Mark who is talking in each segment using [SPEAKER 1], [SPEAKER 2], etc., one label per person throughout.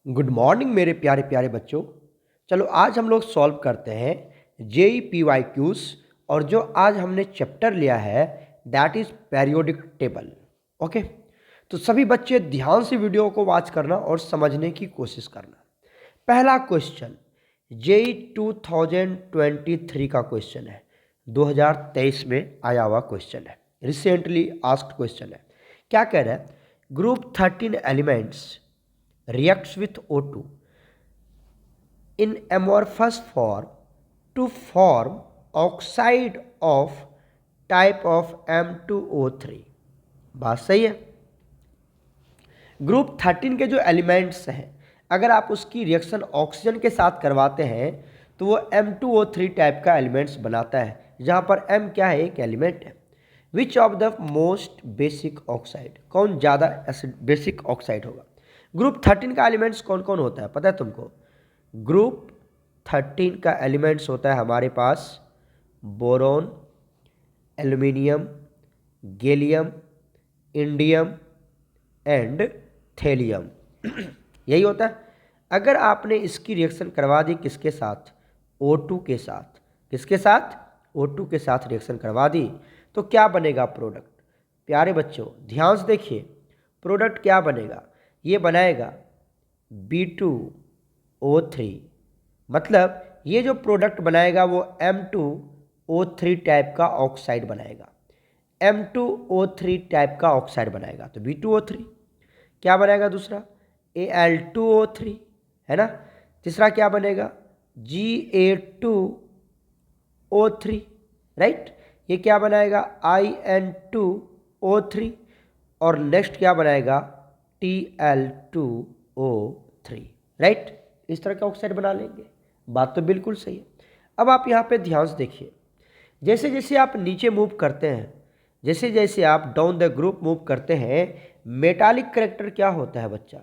[SPEAKER 1] Good morning मेरे प्यारे प्यारे बच्चों। चलो आज हम लोग सॉल्व करते हैं जेई पी वाई क्यूज। और जो आज हमने चैप्टर लिया है that is periodic table. Okay, तो सभी बच्चे ध्यान से वीडियो को वॉच करना और समझने की कोशिश करना। पहला क्वेश्चन जेई 2023 का क्वेश्चन है, 2023 में आया हुआ क्वेश्चन है, रिसेंटली आस्क्ड क्वेश्चन है। क्या कह रहा है? Group 13 elements reacts with O2 in amorphous form to form oxide of type of M2O3। बात सही है। ग्रुप 13 के जो एलिमेंट्स हैं, अगर आप उसकी रिएक्शन ऑक्सीजन के साथ करवाते हैं तो वो M2O3 टाइप का एलिमेंट्स बनाता है, जहाँ पर M क्या है? एक एलिमेंट है। Which of the most basic oxide, कौन ज़्यादा बेसिक ऑक्साइड होगा? ग्रुप 13 का एलिमेंट्स कौन कौन होता है पता है तुमको? ग्रुप 13 का एलिमेंट्स होता है हमारे पास boron, aluminium, gallium, indium and thallium. यही होता है। अगर आपने इसकी रिएक्शन करवा दी किसके साथ? O2 के साथ। किसके साथ? O2 के साथ रिएक्शन करवा दी तो क्या बनेगा प्रोडक्ट? प्यारे बच्चों ध्यान से देखिए, प्रोडक्ट क्या बनेगा? ये बनाएगा B2O3। मतलब ये जो प्रोडक्ट बनाएगा वो M2O3 टाइप का ऑक्साइड बनाएगा। M2O3 टाइप का ऑक्साइड बनाएगा तो B2O3 क्या बनाएगा? दूसरा Al2O3 है ना। तीसरा क्या बनेगा? Ga2O3, right. ये क्या बनाएगा? In2O3। और नेक्स्ट क्या बनाएगा? Tl2O3, right. इस तरह का ऑक्साइड बना लेंगे। बात तो बिल्कुल सही है। अब आप यहाँ पे ध्यान से देखिए, जैसे जैसे आप नीचे मूव करते हैं, जैसे जैसे आप डाउन द ग्रुप मूव करते हैं, मेटालिक कैरेक्टर क्या होता है बच्चा?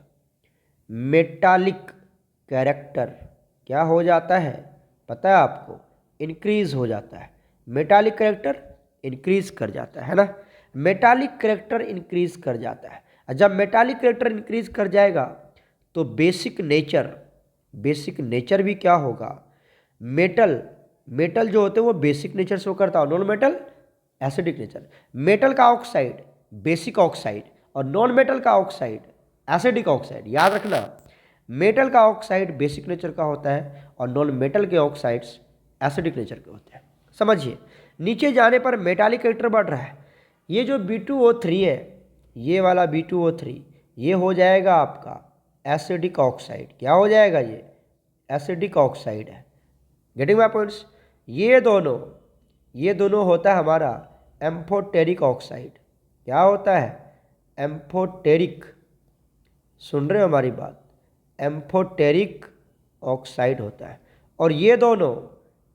[SPEAKER 1] मेटालिक कैरेक्टर क्या हो जाता है पता है आपको? इंक्रीज हो जाता है। मेटालिक कैरेक्टर इंक्रीज कर जाता है ना। मेटालिक कैरेक्टर इंक्रीज कर जाता है। जब मेटालिक कैरेक्टर इंक्रीज कर जाएगा तो बेसिक नेचर भी क्या होगा? मेटल जो होते हैं वो बेसिक नेचर शो करता है, non metal acidic nature. Metal का ऑक्साइड बेसिक ऑक्साइड और नॉन मेटल का ऑक्साइड एसिडिक ऑक्साइड। याद रखना, मेटल का ऑक्साइड बेसिक नेचर का होता है और नॉन मेटल के ऑक्साइड्स एसिडिक नेचर के होते हैं। समझिए, नीचे जाने पर मेटालिक कैरेक्टर बढ़ रहा है। ये जो B2O3 है, ये वाला B2O3 ये हो जाएगा आपका एसिडिक ऑक्साइड। क्या हो जाएगा? ये एसिडिक ऑक्साइड है। Getting my points? ये दोनों होता है हमारा एम्फोटेरिक ऑक्साइड। क्या होता है? एम्फोटेरिक। सुन रहे हो हमारी बात? एम्फोटेरिक ऑक्साइड होता है। और ये दोनों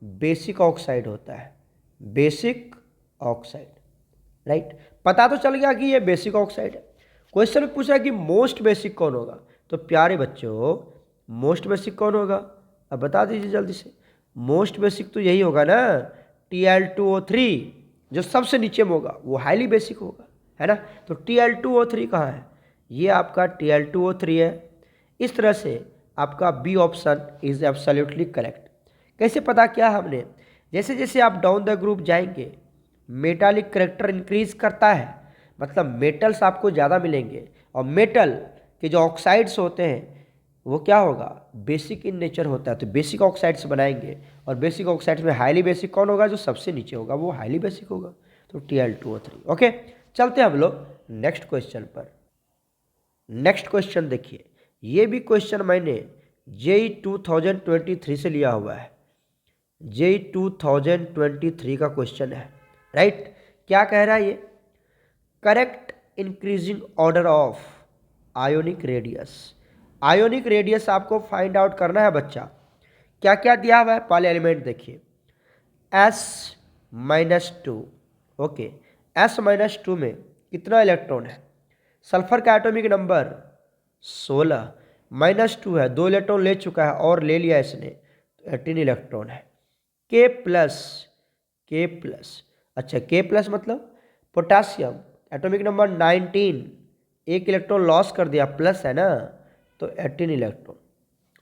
[SPEAKER 1] बेसिक ऑक्साइड होता है, बेसिक ऑक्साइड, राइट। पता तो चल गया कि ये बेसिक ऑक्साइड है। क्वेश्चन में पूछा कि मोस्ट बेसिक कौन होगा, तो प्यारे बच्चों मोस्ट बेसिक कौन होगा? अब बता दीजिए जल्दी से। मोस्ट बेसिक तो यही होगा ना, Tl2O3। जो सबसे नीचे में होगा वो हाईली बेसिक होगा, है ना। तो Tl2O3 कहाँ है? ये आपका Tl2O3 है। इस तरह से आपका B option is absolutely correct. कैसे पता किया हमने? जैसे जैसे आप डाउन द ग्रुप जाएंगे मेटालिक कैरेक्टर इंक्रीज करता है, मतलब मेटल्स आपको ज़्यादा मिलेंगे। और मेटल के जो ऑक्साइड्स होते हैं वो क्या होगा? बेसिक इन नेचर होता है। तो बेसिक ऑक्साइड्स बनाएंगे और बेसिक ऑक्साइड्स में हाईली बेसिक कौन होगा? जो सबसे नीचे होगा वो हाईली बेसिक होगा, तो Tl2O3। ओके, चलते हैं हम लोग नेक्स्ट क्वेश्चन पर। नेक्स्ट क्वेश्चन देखिए, ये भी क्वेश्चन मैंने जेई 2023 से लिया हुआ है। जेई 2023 का क्वेश्चन है, राइट। क्या कह रहा है ये? Correct increasing order of ionic radius. Ionic radius आपको फाइंड आउट करना है बच्चा। क्या क्या दिया हुआ है? पहले एलिमेंट देखिए, S-2। ओके, S-2 में कितना इलेक्ट्रॉन है? सल्फर का एटॉमिक नंबर 16, -2 है, 2 इलेक्ट्रॉन ले चुका है और ले लिया इसने, तो 18 इलेक्ट्रॉन है। K प्लस, अच्छा K प्लस मतलब पोटासियम, एटॉमिक नंबर 19, एक इलेक्ट्रॉन लॉस कर दिया, प्लस है ना, तो 18 इलेक्ट्रॉन।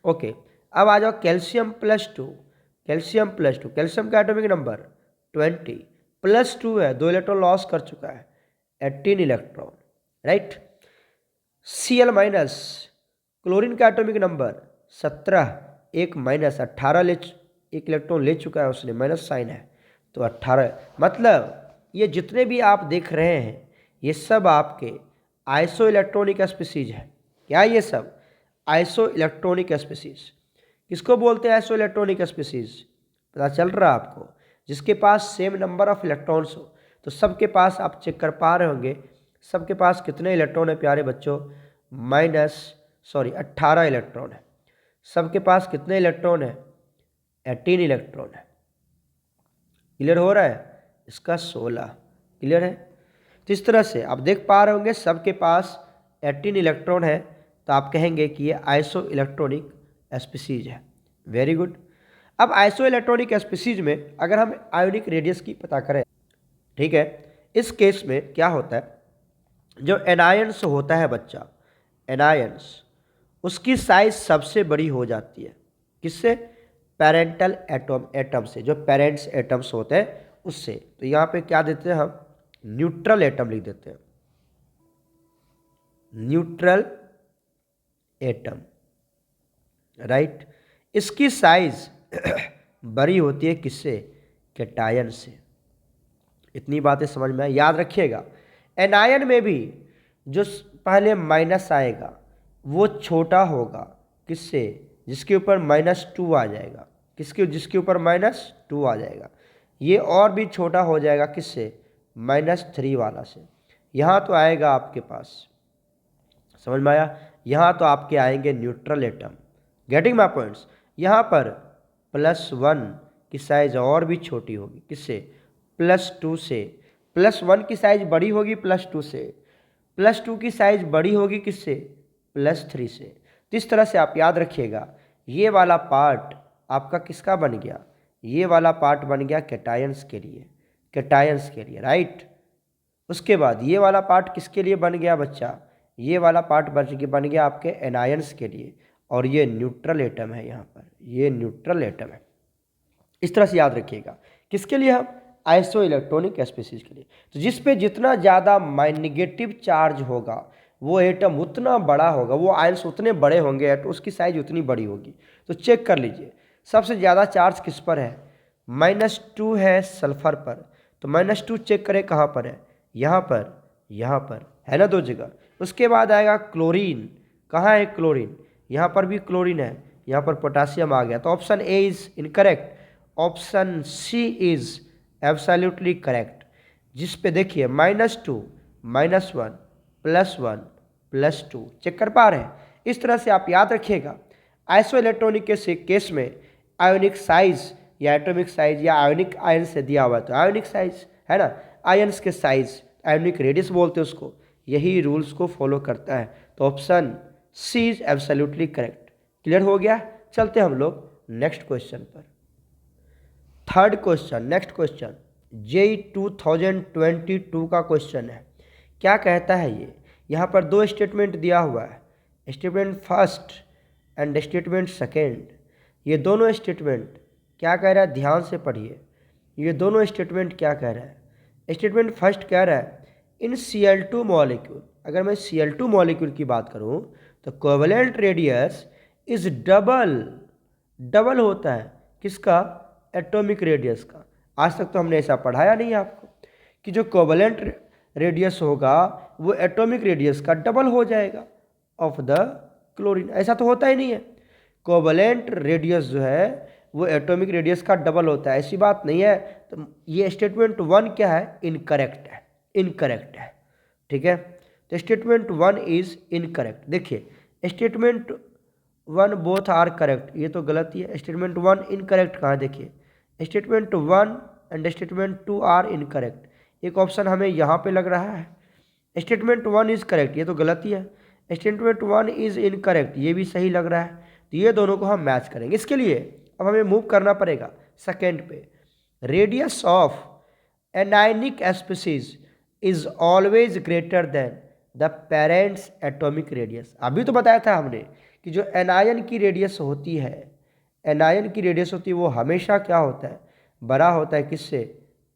[SPEAKER 1] ओके, अब आ जाओ कैल्शियम +2। कैल्शियम +2, कैल्शियम का एटॉमिक नंबर 20, +2 है, 2 इलेक्ट्रॉन लॉस कर चुका है, 18 इलेक्ट्रॉन, राइट। Cl-, क्लोरीन का एटॉमिक नंबर 17, एक माइनस 18 एक इलेक्ट्रॉन ले चुका है उसने, माइनस साइन है, तो 18। मतलब ये जितने भी आप देख रहे हैं ये सब आपके आइसो इलेक्ट्रॉनिक स्पीसीज है। क्या ये सब? Iso electronic species. किसको बोलते हैं आइसो इलेक्ट्रॉनिक स्पीसीज? पता चल रहा है आपको? जिसके पास सेम नंबर ऑफ इलेक्ट्रॉन्स हो। तो सबके पास आप चेक कर पा रहे होंगे, सबके पास कितने इलेक्ट्रॉन है प्यारे बच्चों? 18 इलेक्ट्रॉन है। सबके पास कितने इलेक्ट्रॉन है? 18 इलेक्ट्रॉन है। क्लियर हो रहा है? इसका 16। क्लियर है? तो इस तरह से आप देख पा रहे होंगे सबके पास 18 इलेक्ट्रॉन है, तो आप कहेंगे कि ये आइसो इलेक्ट्रॉनिक स्पीसीज है। Very good. अब आइसो इलेक्ट्रॉनिक स्पीसीज में अगर हम आयोनिक रेडियस की पता करें, ठीक है, इस केस में क्या होता है, जो एनायंस होता है बच्चा, एनायंस, उसकी साइज सबसे बड़ी हो जाती है। किससे? पेरेंटल एटम से, जो पेरेंट्स एटम्स होते हैं उससे। तो यहाँ पे क्या देते हैं हम? न्यूट्रल एटम लिख देते हैं, न्यूट्रल एटम, राइट। इसकी साइज बड़ी होती है किससे? कैटायन से। इतनी बातें समझ में याद रखिएगा। एनायन में भी जो पहले माइनस आएगा वो छोटा होगा, किससे? जिसके ऊपर -2 आ जाएगा। जिसके ऊपर -2 आ जाएगा, ये और भी छोटा हो जाएगा, किससे? -3 वाला से। यहाँ तो आएगा आपके पास, समझ में आया? यहाँ तो आपके आएंगे neutral atom. Getting my points? यहाँ पर +1 की साइज और भी छोटी होगी, किससे? +2 से। +1 की साइज बड़ी होगी +2 से, +2 की साइज बड़ी होगी किससे? +3 से। तो इस तरह से आप याद रखिएगा, ये वाला पार्ट आपका किसका बन गया? ये वाला पार्ट बन गया कैटायंस के लिए, कैटायंस के लिए, राइट। उसके बाद ये वाला पार्ट किसके लिए बन गया बच्चा? ये वाला पार्ट बन गया आपके एनायंस के लिए, और ये न्यूट्रल एटम है। यहाँ पर ये न्यूट्रल एटम है। इस तरह से याद रखिएगा। किसके लिए? हम आइसो इलेक्ट्रॉनिक स्पीसीज के लिए। तो जिस पे जितना ज़्यादा नेगेटिव चार्ज होगा वो एटम उतना बड़ा होगा, वो आयंस उतने बड़े होंगे, तो उसकी साइज उतनी बड़ी होगी। तो चेक कर लीजिए, सबसे ज़्यादा चार्ज किस पर है? -2 है सल्फर पर। तो -2 चेक करें कहाँ पर है? यहाँ पर है ना, 2 जगह। उसके बाद आएगा क्लोरीन। कहाँ है क्लोरीन? यहाँ पर भी क्लोरीन है, यहाँ पर पोटासियम आ गया। तो option A is incorrect, option C is absolutely correct. जिस पे देखिए -2, -1, +1, +2 चेक कर पा रहे हैं। इस तरह से आप याद रखिएगा, आइसो इलेक्ट्रॉनिक के केस में आयोनिक साइज या एटॉमिक साइज या आयोनिक आयन से दिया हुआ है, तो आयोनिक साइज है ना, आयन्स के साइज, आयोनिक रेडियस बोलते हैं उसको, यही रूल्स को फॉलो करता है। तो option C is absolutely correct. Clear हो गया? चलते हम लोग नेक्स्ट क्वेश्चन पर। Third question, next question JEE 2022 का क्वेश्चन है। क्या कहता है ये? यहाँ पर 2 स्टेटमेंट दिया हुआ है, statement first and statement second. ये दोनों स्टेटमेंट क्या कह रहा है? ध्यान से पढ़िए। ये दोनों स्टेटमेंट क्या कह रहा है? स्टेटमेंट फर्स्ट कह रहा है इन Cl2 मॉलिक्यूल, अगर मैं Cl2 मॉलिक्यूल की बात करूँ तो कोवेलेंट रेडियस इज डबल होता है किसका? एटॉमिक रेडियस का। आज तक तो हमने ऐसा पढ़ाया नहीं आपको कि जो कोवेलेंट रेडियस होगा वो एटॉमिक रेडियस का डबल हो जाएगा ऑफ द क्लोरीन। ऐसा तो होता ही नहीं है। कोवेलेंट रेडियस जो है वो एटॉमिक रेडियस का डबल होता है, ऐसी बात नहीं है। तो ये स्टेटमेंट 1 क्या है? इनकरेक्ट है, इनकरेक्ट है, ठीक है। तो स्टेटमेंट 1 इज इनकरेक्ट। देखिए स्टेटमेंट 1 बोथ आर करेक्ट, ये तो गलत ही है। स्टेटमेंट 1 इनकरेक्ट कहाँ? देखिए statement 1 and statement 2 are incorrect. एक ऑप्शन हमें यहाँ पे लग रहा है, स्टेटमेंट 1 इज करेक्ट, ये तो गलत ही है। स्टेटमेंट 1 इज इनकरेक्ट, ये भी सही लग रहा है। तो ये दोनों को हम मैच करेंगे। इसके लिए अब हमें मूव करना पड़ेगा सेकेंड पे। Radius of anionic species is always greater than the parents atomic radius. अभी तो बताया था हमने कि जो एनायन की रेडियस होती है, एनायन की रेडियस होती है वो हमेशा क्या होता है, बड़ा होता है किससे,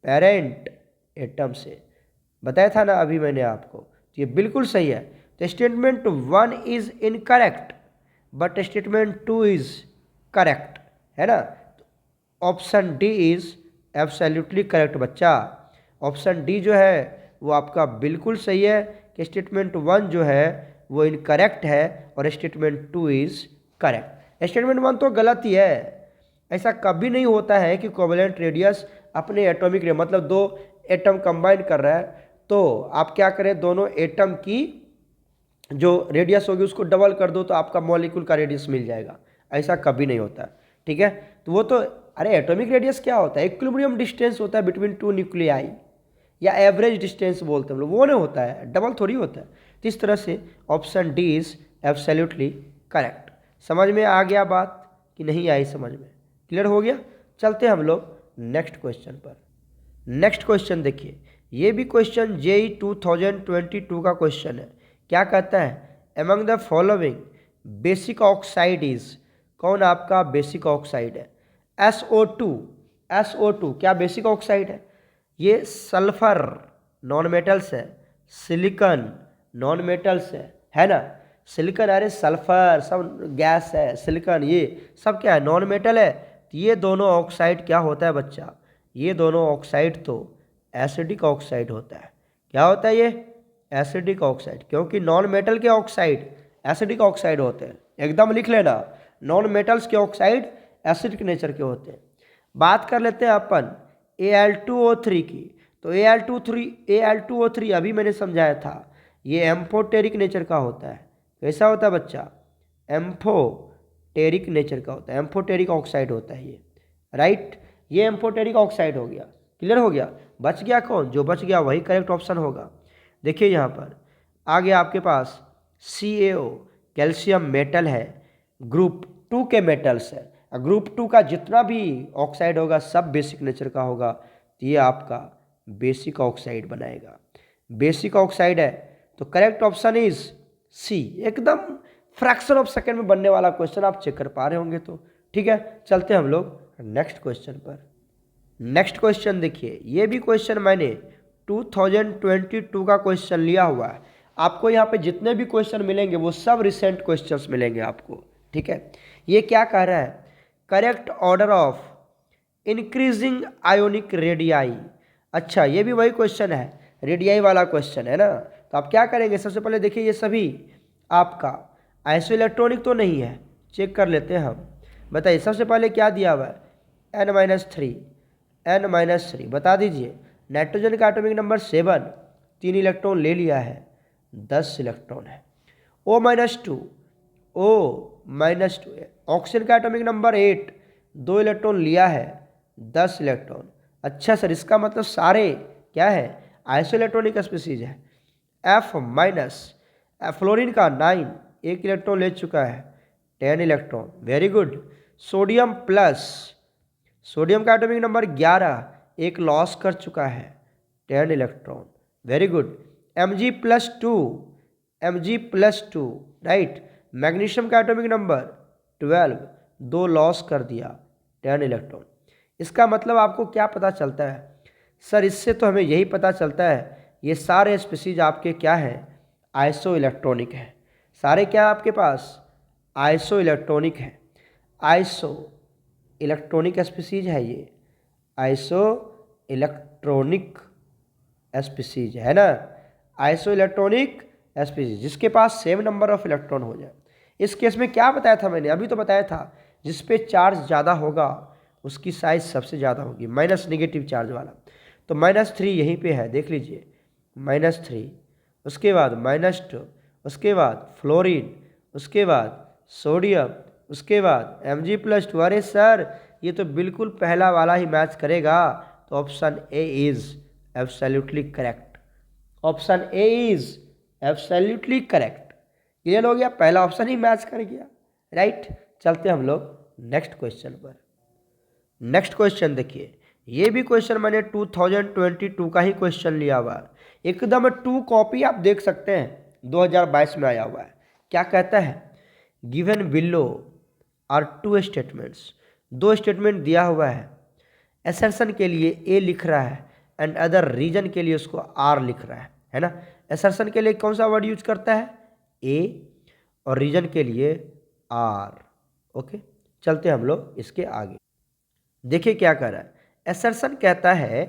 [SPEAKER 1] पेरेंट एटम से। बताया था ना अभी मैंने आपको, तो ये बिल्कुल सही है। तो statement 1 is incorrect but statement 2 is correct, है ना। Option D is absolutely correct बच्चा। ऑप्शन डी जो है वो आपका बिल्कुल सही है कि स्टेटमेंट 1 जो है वो इनकरेक्ट है और स्टेटमेंट 2 इज करेक्ट। स्टेटमेंट 1 तो गलत ही है। ऐसा कभी नहीं होता है कि कोवेलेंट रेडियस अपने एटॉमिक मतलब दो एटम कंबाइन कर रहा है तो आप क्या करें, दोनों एटम की जो रेडियस होगी उसको डबल कर दो तो आपका मॉलिक्यूल का रेडियस मिल जाएगा। ऐसा कभी नहीं होता, ठीक है। तो वो तो, अरे एटॉमिक रेडियस क्या होता है, इक्विलिब्रियम डिस्टेंस होता है बिटवीन टू न्यूक्लियाई, या एवरेज डिस्टेंस बोलते हैं हम लोग, वो नहीं होता है, डबल थोड़ी होता है। तो इस तरह से option D is absolutely correct. समझ में आ गया बात कि नहीं आई, समझ में क्लियर हो गया। चलते हम लोग नेक्स्ट क्वेश्चन पर। नेक्स्ट क्वेश्चन देखिए, ये भी क्वेश्चन जेई 2022 का क्वेश्चन है। क्या कहता है, among the following basic oxide is, कौन आपका बेसिक ऑक्साइड है, SO2। SO2 क्या बेसिक ऑक्साइड है, ये सल्फर नॉन मेटल्स है, सिलिकॉन नॉन मेटल्स है ना। सिलिकॉन, अरे सल्फर सब गैस है, सिलिकॉन ये सब क्या है, नॉन मेटल है। तो ये दोनों ऑक्साइड क्या होता है बच्चा, ये दोनों ऑक्साइड तो एसिडिक ऑक्साइड होता है। क्या होता है ये, एसिडिक ऑक्साइड, क्योंकि नॉन मेटल के ऑक्साइड एसिडिक ऑक्साइड होते हैं। एकदम लिख लेना, नॉन मेटल्स के ऑक्साइड एसिडिक नेचर के होते हैं। बात कर लेते हैं अपन Al2O3 की। तो Al2O3 अभी मैंने समझाया था, ये एम्फोटेरिक नेचर का होता है। कैसा होता है बच्चा, एम्फोटेरिक नेचर का होता है, एम्फोटेरिक ऑक्साइड होता है ये, राइट। ये एम्फोटेरिक ऑक्साइड हो गया, क्लियर हो गया। बच गया कौन, जो बच गया वही करेक्ट ऑप्शन होगा। देखिए यहाँ पर आ गया आपके पास CaO, कैल्शियम मेटल है, ग्रुप 2 के मेटल्स है। ग्रुप 2 का जितना भी ऑक्साइड होगा सब बेसिक नेचर का होगा, तो ये आपका बेसिक ऑक्साइड बनाएगा। बेसिक ऑक्साइड है तो करेक्ट ऑप्शन इज सी। एकदम फ्रैक्शन ऑफ सेकेंड में बनने वाला क्वेश्चन, आप चेक कर पा रहे होंगे तो ठीक है। चलते हम लोग नेक्स्ट क्वेश्चन पर। नेक्स्ट क्वेश्चन देखिए, ये भी क्वेश्चन मैंने 2022 का क्वेश्चन लिया हुआ है। आपको यहाँ पे जितने भी क्वेश्चन मिलेंगे वो सब रिसेंट क्वेश्चंस मिलेंगे आपको, ठीक है। ये क्या कह रहा है, correct order of increasing ionic radii. अच्छा, ये भी वही क्वेश्चन है, रेडियाई वाला क्वेश्चन है ना। तो आप क्या करेंगे, सबसे पहले देखिए ये सभी आपका आइसो इलेक्ट्रॉनिक तो नहीं है, चेक कर लेते हैं हम। बताइए सबसे पहले क्या दिया हुआ है, N-3 बता दीजिए। नाइट्रोजन का एटॉमिक नंबर 7, 3 इलेक्ट्रॉन ले लिया है, 10 इलेक्ट्रॉन है। O-2 ऑक्सीजन का एटॉमिक नंबर 8, 2 इलेक्ट्रॉन लिया है, 10 इलेक्ट्रॉन। अच्छा सर, इसका मतलब सारे क्या है, आइसो इलेक्ट्रॉनिक स्पीसीज है। फ्लोरीन का 9, 1 इलेक्ट्रॉन ले चुका है, 10 इलेक्ट्रॉन, वेरी गुड। सोडियम का एटॉमिक नंबर 11, 1 लॉस कर चुका है, 10 electron, very good. Mg+2 right. Magnesium का एटॉमिक नंबर 12, 2 लॉस कर दिया, 10 इलेक्ट्रॉन। इसका मतलब आपको क्या पता चलता है सर, इससे तो हमें यही पता चलता है ये सारे स्पीसीज आपके क्या हैं, आइसो इलेक्ट्रॉनिक है। सारे क्या आपके पास आइसो इलेक्ट्रॉनिक है, आइसो इलेक्ट्रॉनिक स्पीसीज है ये, आइसो इलेक्ट्रॉनिक स्पीसीज है ना, आइसो इलेक्ट्रॉनिक स्पीसीज जिसके पास सेम नंबर ऑफ इलेक्ट्रॉन हो जाए। इस केस में क्या बताया था मैंने, अभी तो बताया था, जिस पे चार्ज ज़्यादा होगा उसकी साइज सबसे ज़्यादा होगी, माइनस नेगेटिव चार्ज वाला। तो -3 यहीं पे है, देख लीजिए, -3, उसके बाद -2, उसके बाद फ्लोरीन, उसके बाद सोडियम, उसके बाद Mg+2। अरे सर ये तो बिल्कुल पहला वाला ही मैच करेगा, तो option A is absolutely correct. Option A is absolutely correct. Clear हो गया, पहला ऑप्शन ही मैच कर गया, राइट। चलते हम लोग नेक्स्ट क्वेश्चन पर। नेक्स्ट क्वेश्चन देखिए, ये भी क्वेश्चन मैंने 2022 का ही क्वेश्चन लिया हुआ है, एकदम 2 कॉपी आप देख सकते हैं, 2022 में आया हुआ है। क्या कहता है? Given below are two statements, दो स्टेटमेंट दिया हुआ है। असर्शन के लिए ए लिख रहा है एंड अदर रीजन के लिए उसको आर लिख रहा है ना। असर्शन के लिए कौन सा वर्ड यूज करता है? ए, और रीजन के लिए आर। ओके, चलते हैं हम लोग इसके आगे। देखिए क्या कर रहा है। असर्शन कहता है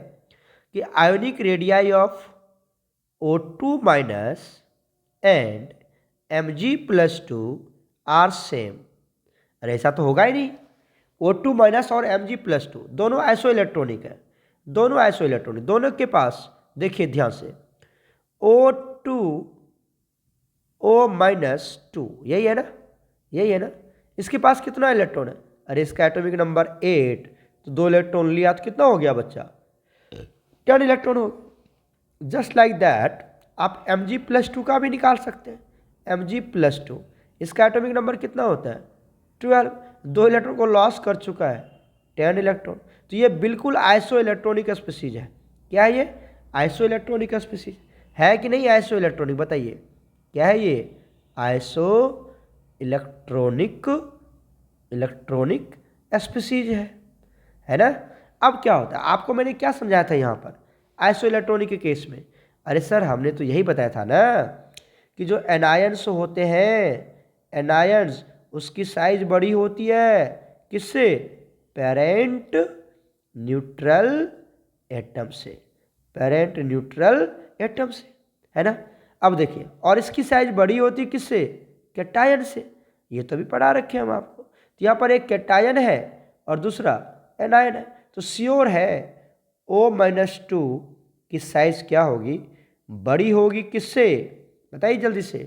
[SPEAKER 1] कि ionic radii of O2 minus and Mg+2 are same. अरे ऐसा तो होगा ही नहीं। O2 माइनस और Mg+2 दोनों आइसो इलेक्ट्रॉनिक है, दोनों आइसो इलेक्ट्रॉनिक, दोनों के पास देखिए ध्यान से O2 O माइनस 2, यही है ना, यही है ना। इसके पास कितना इलेक्ट्रॉन है? अरे इसका एटॉमिक नंबर 8, तो 2 इलेक्ट्रॉन लिया तो कितना हो गया बच्चा? 10 इलेक्ट्रॉन हो। जस्ट लाइक दैट आप Mg+2 का भी निकाल सकते हैं। Mg+2 इसका एटॉमिक नंबर कितना होता है? 12। 2 इलेक्ट्रॉन को लॉस कर चुका है, 10 इलेक्ट्रॉन। तो ये बिल्कुल आइसो इलेक्ट्रॉनिक स्पीसीज है। क्या है ये? आइसो इलेक्ट्रॉनिक स्पीसीज है कि नहीं? आइसो इलेक्ट्रॉनिक, बताइए क्या है ये? आइसो इलेक्ट्रॉनिक स्पीसीज है ना। अब क्या होता है? आपको मैंने क्या समझाया था यहाँ पर आइसो इलेक्ट्रॉनिक के केस में? अरे सर हमने तो यही बताया था ना कि जो एनायंस होते हैं, एनायंस, उसकी साइज बड़ी होती है किससे? पेरेंट न्यूट्रल एटम से, पेरेंट न्यूट्रल एटम से, है ना। अब देखिए, और इसकी साइज बड़ी होती है किससे? कैटायन से। ये तो भी पढ़ा रखे हम आपको। तो यहाँ पर एक कैटायन है और दूसरा एनायन है, तो श्योर है O-2 की साइज क्या होगी? बड़ी होगी किससे? बताइए जल्दी से।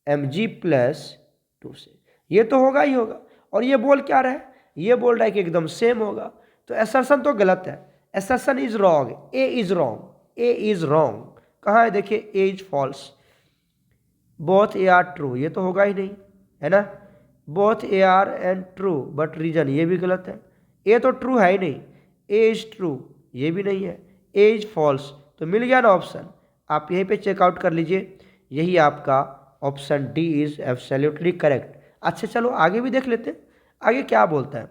[SPEAKER 1] Mg+2 से। ये तो होगा ही होगा। और ये बोल क्या रहा है? ये बोल रहा है कि एकदम सेम होगा। तो असर्शन तो गलत है, assertion is wrong, A is wrong, A is wrong. कहाँ है? देखिए A is false, both A R true, ये तो होगा ही नहीं, है ना। Both A R and true but reason, ये भी गलत है। ए तो ट्रू है ही नहीं, ए इज ट्रू, ये भी नहीं है, ए इज फॉल्स। तो मिल गया ना ऑप्शन, आप यहीं पे चेकआउट कर लीजिए। यही आपका option D is absolutely correct. अच्छा चलो आगे भी देख लेते हैं। आगे क्या बोलता है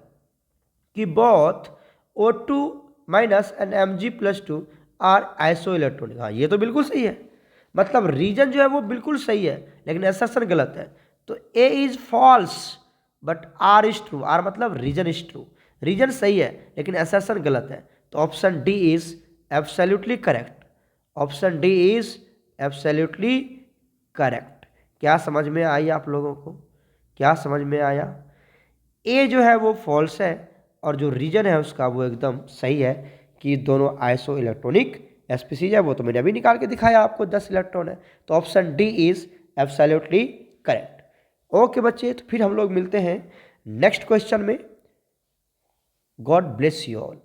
[SPEAKER 1] कि both O2 minus and Mg+2 are isoelectronic. हाँ ये तो बिल्कुल सही है, मतलब रीजन जो है वो बिल्कुल सही है, लेकिन असर्शन गलत है। तो A is false but R is true, R मतलब रीजन इज ट्रू, रीजन सही है लेकिन असर्शन गलत है। तो option D is absolutely correct, option D is absolutely correct. क्या समझ में आई आप लोगों को? क्या समझ में आया? ए जो है वो फॉल्स है और जो रीजन है उसका वो एकदम सही है कि दोनों आइसो इलेक्ट्रॉनिक स्पीसीज है। वो तो मैंने अभी निकाल के दिखाया आपको, 10 इलेक्ट्रॉन है। तो option D is absolutely correct. Okay बच्चे, तो फिर हम लोग मिलते हैं नेक्स्ट क्वेश्चन में। God bless you all.